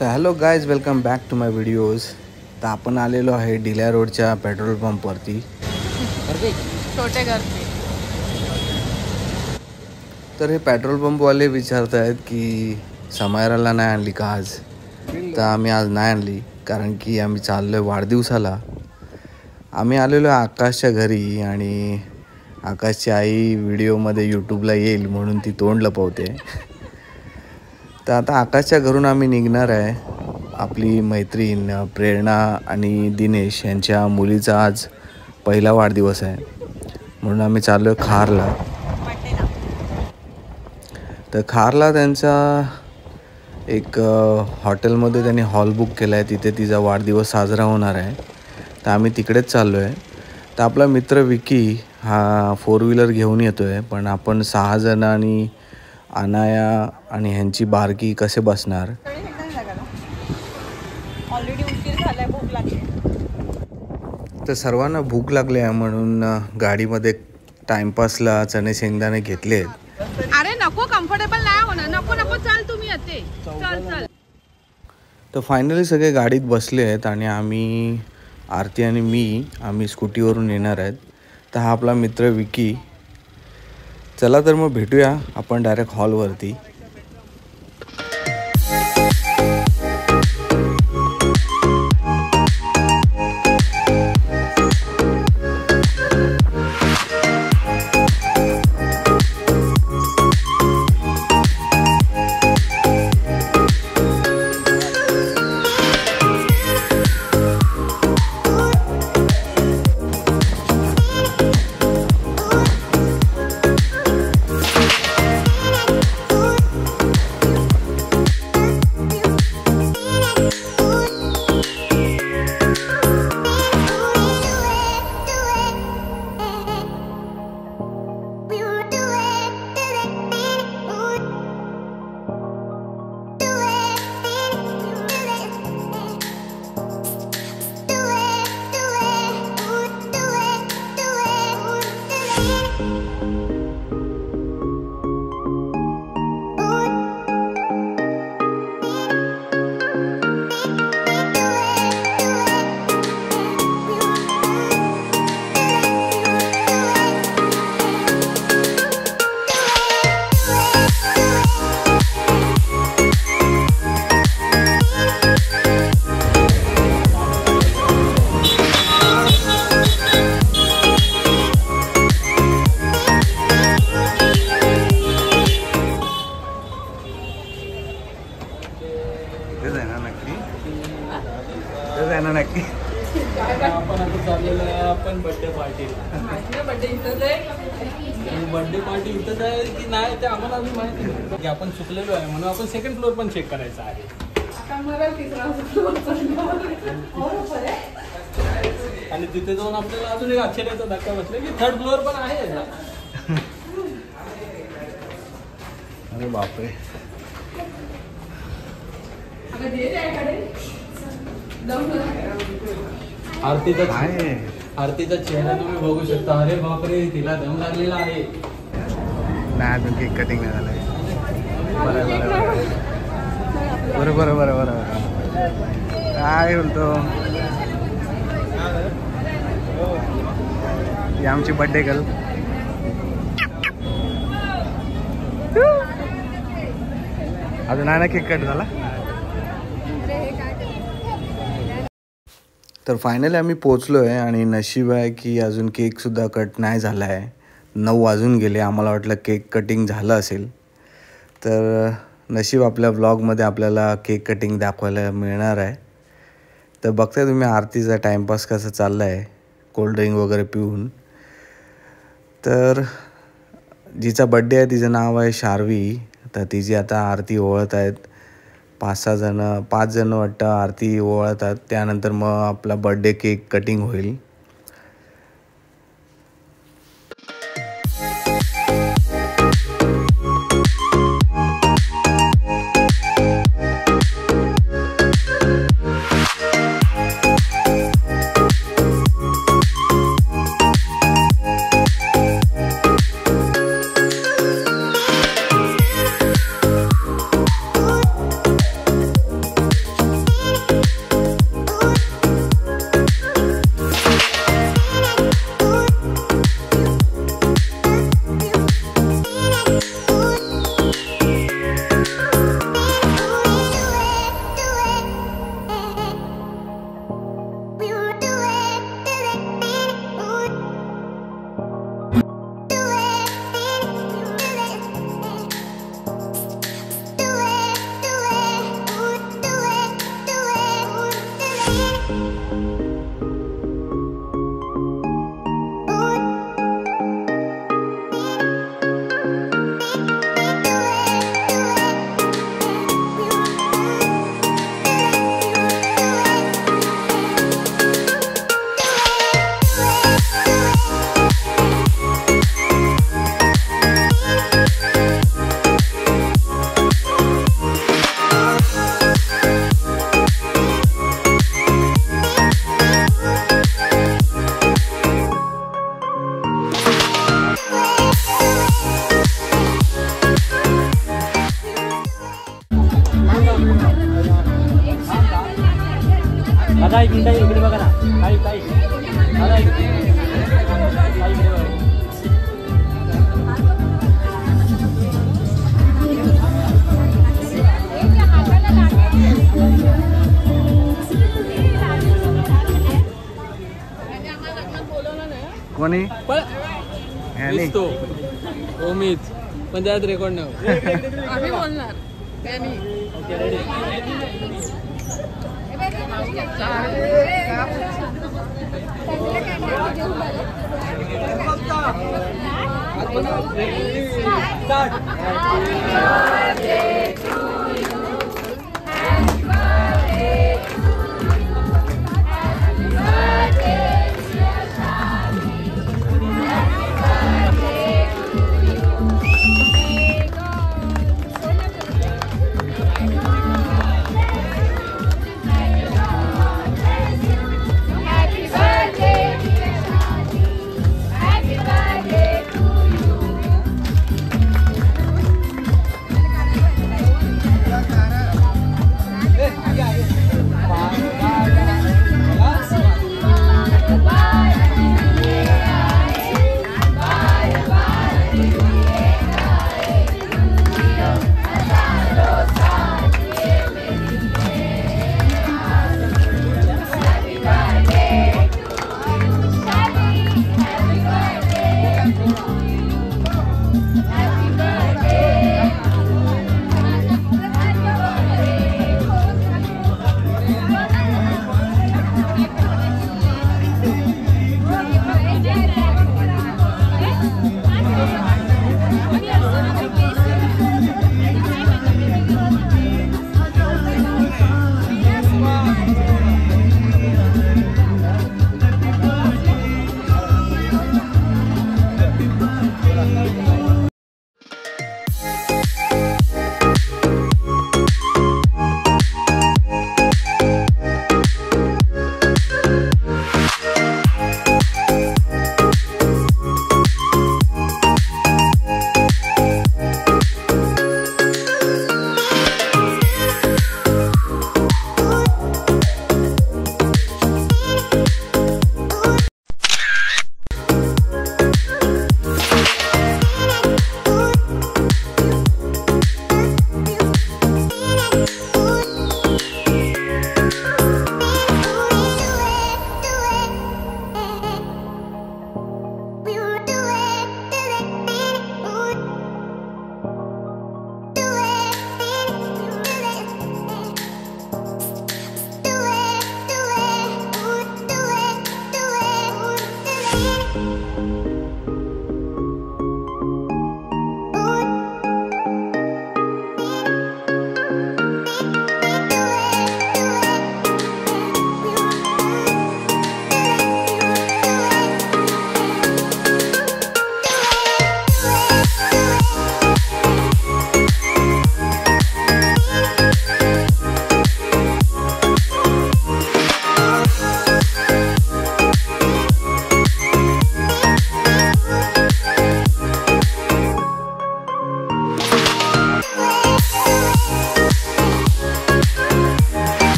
तर hello guys, welcome back to my videos. तर आपण आलेलो आहे डिल्या रोडच्या पेट्रोल पंपवरती. छोटे घर पे. तर हे पेट्रोल पंपवाले विचारत आहेत की समायराला नाही आणली का आज. तर आम्ही आज नाही आणली कारण की आम्ही चाललो आहे वाढदिवसाला. आम्ही आलेलो आहे आकाशच्या घरी आणि आकाशची आई व्हिडिओमध्ये यूट्यूबला येईल म्हणून ती तोंड लपवते. तर आता आकाशच्या घरून आम्ही निघणार आहे. आपली मैत्रीण प्रेरणा आणि दिनेश यांच्या मुलीचा आज पहिला वाढदिवस आहे म्हणून आम्ही चाललो आहे खारला. तर खारला त्यांचा एक हॉटेलमध्ये त्यांनी हॉल बुक केला आहे, तिथे तिचा वाढदिवस साजरा होणार आहे. तर आम्ही तिकडेच चाललो आहे. तर आपला मित्र विकी हा 4 व्हीलर घेऊन येतो आहे, पण आपण 6 जण आणि अनाया आणि ह्यांची बारकी कसे बसणार. ऑलरेडी उशीर झालाय, भूक लागली. तर सर्वांना भूक लागली आहे म्हणून गाडीमध्ये टाइमपासला चणे शेंगदाणे घेतले आहेत. अरे नको, कम्फर्टेबल नाही होणार. नको नको, चाल तुम्ही येते. चल चल. तर फायनली सगळे गाडीत बसले आहेत आणि आम्ही आरती आणि आम्ही स्कूटीवरून येणार आहेत. तर हा आपला मित्र विकी. चला तर मग भेटूया आपण डायरेक्ट हॉलवरती. नक्की आपण आता चाललेलं आहे आपण बर्थडे पार्टीला. बर्थडे पार्टी इथंच आहे की नाही ते आम्हाला अजून माहिती नाही की आपण चुकलेलो आहे म्हणून आपण सेकंड फ्लोअर पण चेक करायचं आहे. आणि तिथे जाऊन आपल्याला अजून एक आश्चर्याचा धक्का बसला की 3rd फ्लोअर पण आहे. अरे बापरे. आरतीचा चेहरा तुम्ही बघू शकता. अरे बापरे, तिला दम लागलेला आहे. नाही अजून केक कटिंग नाही झालंय. बरोबर काय बोलतो. ही आमची बर्थडे गर्ल. अजून नाही ना केक कट झाला. तर फायनली आम्ही पोचलो आहे आणि नशीब आहे की अजून केकसुद्धा कट नाही झाला आहे. 9 वाजून गेले. आम्हाला वाटलं केक कटिंग झालं असेल. तर नशीब आपल्या व्लॉगमध्ये आपल्याला केक कटिंग दाखवायला मिळणार आहे. तर बघताय तुम्ही आरतीचा टाईमपास कसा चालला आहे कोल्ड्रिंक वगैरे पिऊन. तर जिचा बड्डे आहे तिचं नाव आहे शार्वी. तर तिची आता आरती ओवाळत आहेत. 5 जण वाटतं आरती ओवाळतात. त्यानंतर मग आपला बर्थडे केक कटिंग होईल. दादा एक मिनिट इकडे बघा ना. काही दादा इकडे बघा. कोणी तो ओमीच पण त्यात रेकॉर्ड नाही. आम्ही बोलणार ओके रेडी.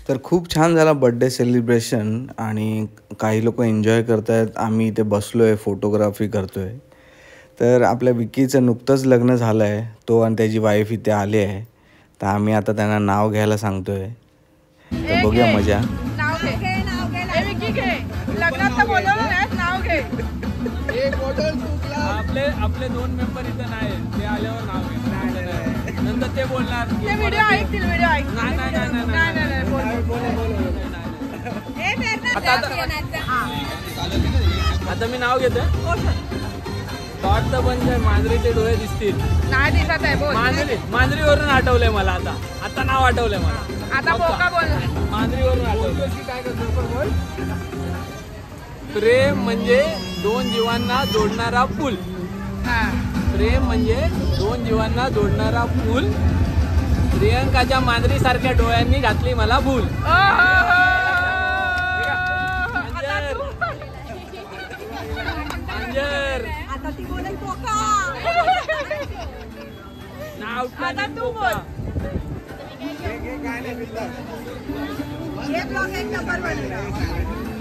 तर खूप छान झाला बड्डे सेलिब्रेशन आणि काही लोक एन्जॉय करत आहेत. आम्ही इथे बसलो आहे, फोटोग्राफी करतो आहे. तर आपल्या विकीचं नुकतंच लग्न झालं आहे. तो आणि त्याची वाईफ इथे आली आहे. तर आम्ही आता त्यांना नाव घ्यायला सांगतो आहे. तर बघूया मजा. नाव घे. ए विकी घे. लग्नात तर बोलवलं नाही, नाव घे. आपले 2 मेंबर इथं नाही, ते आल्यावर नाव घे. नंतर ते बोलणार ते व्हिडिओ ऐकतील, व्हिडिओ ऐक. नाही आता मी नाव घेतो. तर पण मांजरीचे डोळे दिसतील. नाही दिसत आहे, बोल. मांजरीवरून आठवलंय मला. आता नाव आठवलंय मला. आता बोका बोल. मांजरीवरून आठवलं. काय करतो बोल. प्रेम म्हणजे 2 जीवांना जोडणारा पूल. प्रेम म्हणजे 2 जीवांना जोडणारा पूल. प्रियंकाच्या मांजरी सारख्या डोळ्यांनी घातली मला भूल. अंजर आता ती बोलेल कोका. नाव आता तू बोल.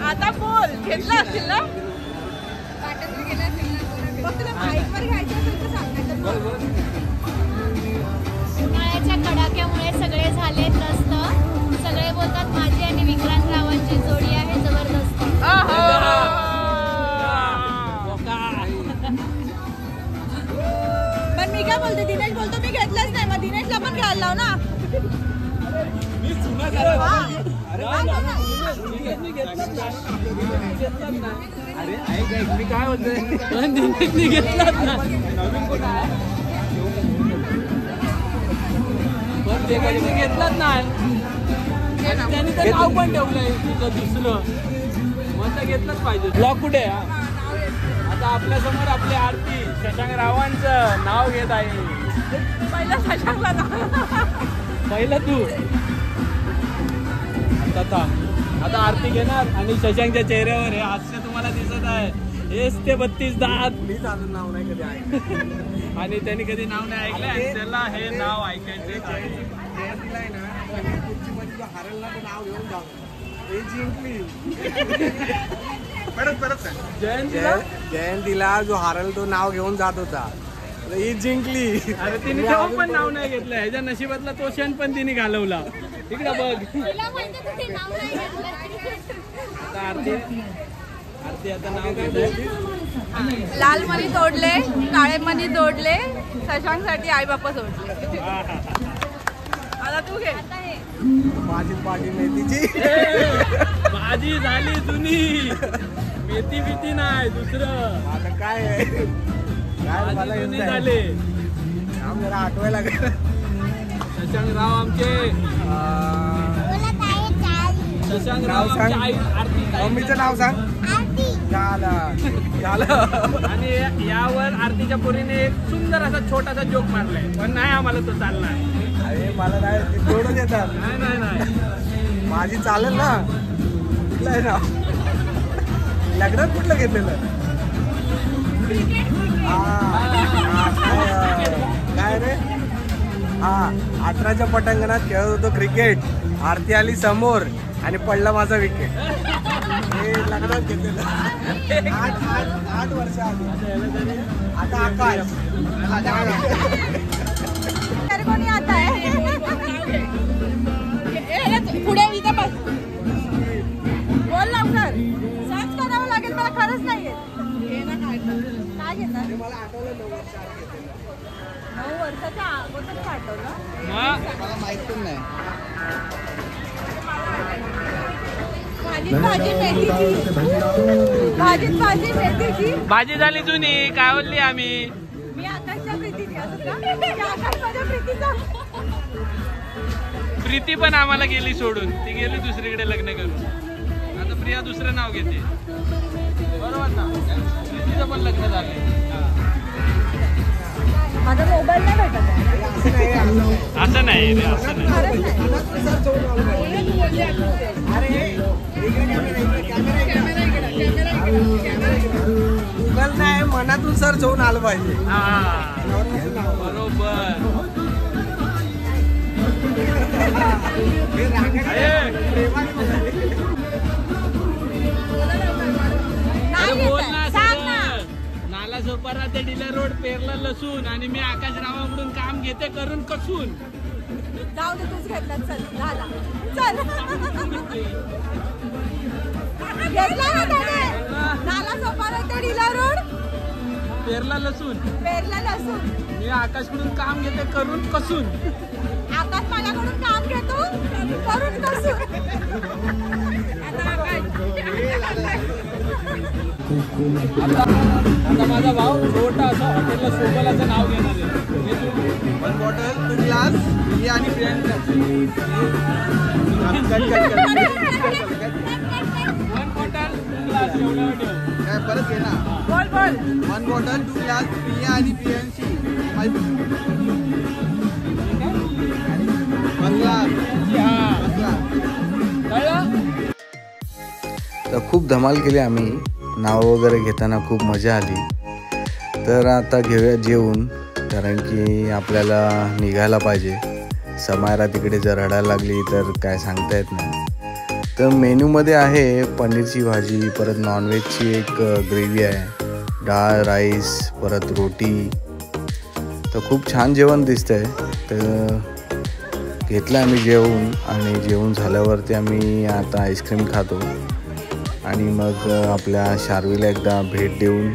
आता बोल घेतला असेल ना. उन्हाळ्याच्या कडाक्यामुळे सगळे झाले त्रस्त. सगळे बोलतात माझी आणि विक्रांत रावांची जोडी आहे जबरदस्त. पण मी काय बोलते, दिनेश बोलतो मी घेतलंच नाही, मग दिनेशला पण घ्यायला लाव ना. अरे ऐक मी काय होतंय घेतलाच ना पण ते काही घेतलाच नाही. त्यांनी तर नाव पण ठेवलंय तुझं दुसरं, मग तर घेतलंच पाहिजे. ब्लॉग कुठे आहे? आता आपल्या समोर आपली आरती शशांक रावांचं नाव घेत आहे. पहिला शशांकला पहिलं तू आता आरती घेणार आणि शशांकच्या चेहऱ्यावर हे हास्य तुम्हाला दिसत आहे. हेच ते 32 दात. मीच अजून नाव नाही कधी ऐकलं आणि त्यांनी कधी नाव नाही ऐकलं आणि त्याला हे नाव ऐकायचे. हरलला नाव घेऊन जाऊ हे जिंकली. परत जयंतीला जो हरल तो नाव घेऊन जात होता, ही जिंकली. अरे तिने तेव्हा पण नाव नाही घेतलं. ह्याच्या नशिबातला तो क्षण पण तिने घालवला. इकडे बघ आता आरती आता नाव घेतलंय. लाल मणी तोडले, काळे मणी जोडले, शशांकसाठी आई बाप्पा सोडले. आता तू घे. माझी पाठी मेथीची भाजी झाली जुनी, मेथी बिथी नाही दुसरं. आता काय आहे? काय मला जुनी येत झाले. नाही. जरा आठवायला लागेल. शशांक राव आमचे शशांक राव आमची आई आरती ताई. मम्मीचं नाव सांग. झालं. आणि यावर आरतीच्या पोरीने एक सुंदर असा छोटासा जोक मारलाय, पण नाही आम्हाला तो चालणार. अरे मला नाही ते तोडून येतात. नाही माझी चालेल ना. कुठलं आहे ना लग्नात कुठलं घेतलेलं? काय रे? हा 18च्या पटांगणात खेळत होतो क्रिकेट. आरती आली समोर आणि पडला माझा विकेट. हे लग्नात घेतलेलं 8 वर्ष आधी. आता आकाश कोणी आता आहे पुढे इथं बस. बोल लवकर. सर्च करावं लागेल, मला खरंच नाही येत. काय घेणार? मला आठवलं 9 वर्ष आधी घेतलेलं. 9 वर्षाच्या अगोदर आठवलं. मला माहित पण नाही. भाजी मेथीची. भाजी झाली जुनी, काय बोलली आम्ही. मी आकाशच्या प्रीतीची. असं का? आकाश माझ्या प्रीतीचा. प्रीती पण आम्हाला गेली सोडून. ती गेली दुसरीकडे लग्न करून. आता प्रिया दुसरं नाव घेते. बरोबर ना? प्रीतीचं पण लग्न झालंय. माझा मोबाईल नाही भेटत आहे. असं नाही रे, असं नाही. गुगल नाही, मनातून सर्च होऊन आलं पाहिजे. बरोबर. नाला सोपारा ते डीलर रोड पेरला लसूण आणि मी आकाश रावाकडून काम घेते करून कसून. जाऊ दे, तूच घेतला. चल झाला. चल घेतला ना त्याने. नाला सोपारा ते डीला रोड पेरला लसूण. पेरला लसूण. मी आकाशकडून काम घेते करून कसून. आकाश माझ्याकडून काम घेतो करून कसून. आता माझा भाऊ छोटा असं हॉटेलला सोबलाचं नाव घेणार आहे. 1 बॉटल 2 ग्लास आणि प्रियांका. 1 बॉटल 2 ग्लास एवढ्यावर ठेव. काय परत घे ना. बोल बोल. 1 बॉटल 2 ग्लास प्रिया आणि प्रियांशी. 1 ग्लास. कळलं? तर खूप धमाल केली आम्ही. नाव वगैरे घेताना खूप मजा आली. तर आता घेऊया जेवून, कारण की आपल्याला निघायला पाहिजे. समायरा तिकडे जर रडायला लागली तर काय सांगता येत नाही. तर मेन्यूमध्ये आहे पनीरची भाजी, परत नॉनव्हेजची एक ग्रेव्ही आहे, डाळ, राईस, परत रोटी. तर खूप छान जेवण दिसतंय. तर घेतलं आम्ही जेवून, आणि जेवून झाल्यावरती आम्ही आता आईस्क्रीम खातो आणि मग आपल्या शार्वीला एकदा भेट देऊन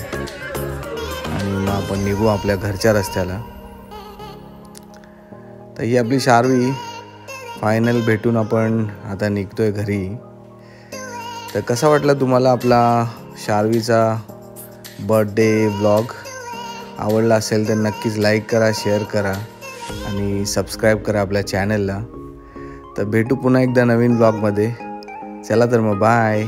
आणि मग आपण निघू आपल्या घरच्या रस्त्याला. तर ही आपली शार्वी. फायनल भेटून आपण आता निघतोय घरी. तर कसा वाटला तुम्हाला आपला शार्वीचा बर्थडे व्लॉग? आवडला असेल तर नक्कीच लाईक करा, शेअर करा आणि सबस्क्राईब करा आपल्या चॅनलला. तर भेटू पुन्हा एकदा नवीन व्लॉगमध्ये. चला तर मग बाय.